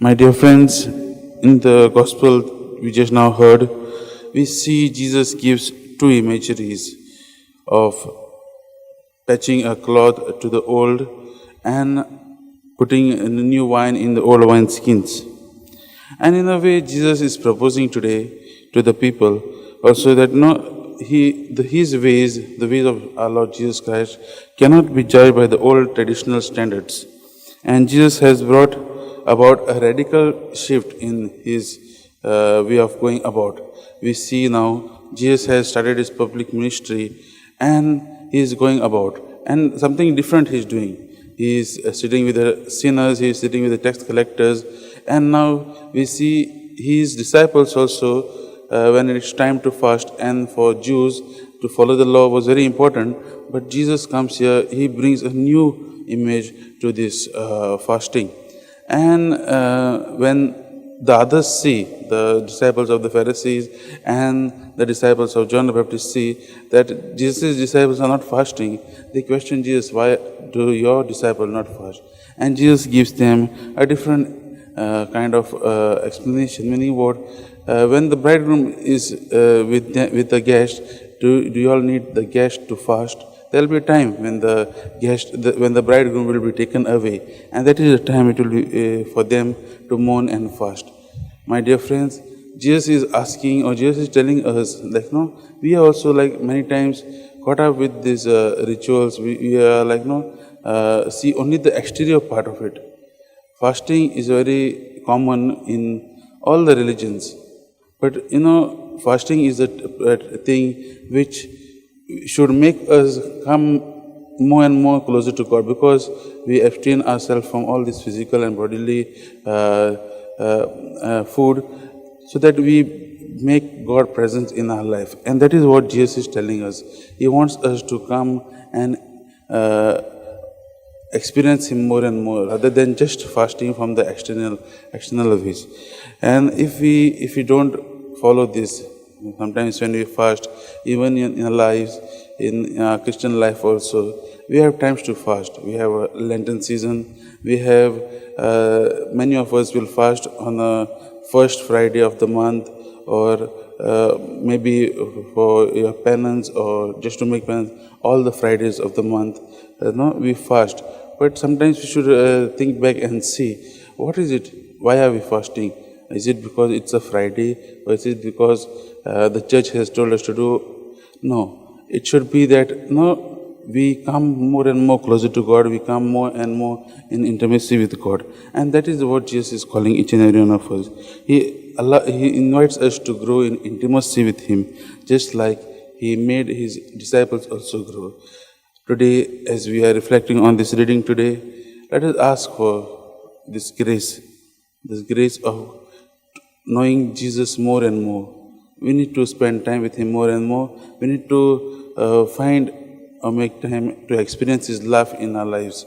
My dear friends, in the gospel we just now heard, we see Jesus gives two imageries of touching a cloth to the old and putting a new wine in the old wine skins. And in a way, Jesus is proposing today to the people also that his ways, the ways of our Lord Jesus Christ, cannot be judged by the old traditional standards. And Jesus has brought about a radical shift in his way of going about. We see now Jesus has started his public ministry and he is going about, and something different he is doing. He is sitting with the sinners, he is sitting with the tax collectors, and now we see his disciples also, when it's time to fast, and for Jews to follow the law was very important, but Jesus comes here, he brings a new image to this fasting. And when the others see, the disciples of the Pharisees and the disciples of John the Baptist see that Jesus' disciples are not fasting, they question Jesus, why do your disciples not fast? And Jesus gives them a different kind of explanation, meaning what? When the bridegroom is with the guest, do you all need the guest to fast? There will be a time when when the bridegroom will be taken away, and that is the time it will be for them to mourn and fast. My dear friends, Jesus is asking, or Jesus is telling us, we are also many times caught up with these rituals. We are see only the exterior part of it. Fasting is very common in all the religions, but fasting is a thing which should make us come more and more closer to God, because we abstain ourselves from all this physical and bodily food, so that we make God present in our life. And that is what Jesus is telling us. He wants us to come and experience Him more and more, rather than just fasting from the external ways. And if we don't follow this, sometimes when we fast, even in our lives, in our Christian life also, we have times to fast. We have a Lenten season. We have, many of us will fast on the first Friday of the month, or maybe for your penance, or just to make penance, all the Fridays of the month. We fast. But sometimes we should think back and see, what is it? Why are we fasting? Is it because it's a Friday, or is it because the church has told us to do? No. It should be that we come more and more closer to God, we come more and more in intimacy with God. And that is what Jesus is calling each and every one of us. He invites us to grow in intimacy with Him, just like He made His disciples also grow. Today, as we are reflecting on this reading today, let us ask for this grace of knowing Jesus more and more. We need to spend time with Him more and more. We need to find or make time to experience His love in our lives.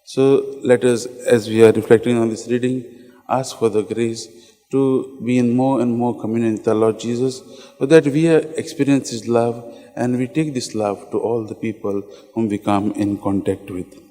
So let us, as we are reflecting on this reading, ask for the grace to be in more and more communion with our Lord Jesus, so that we experience His love and we take this love to all the people whom we come in contact with.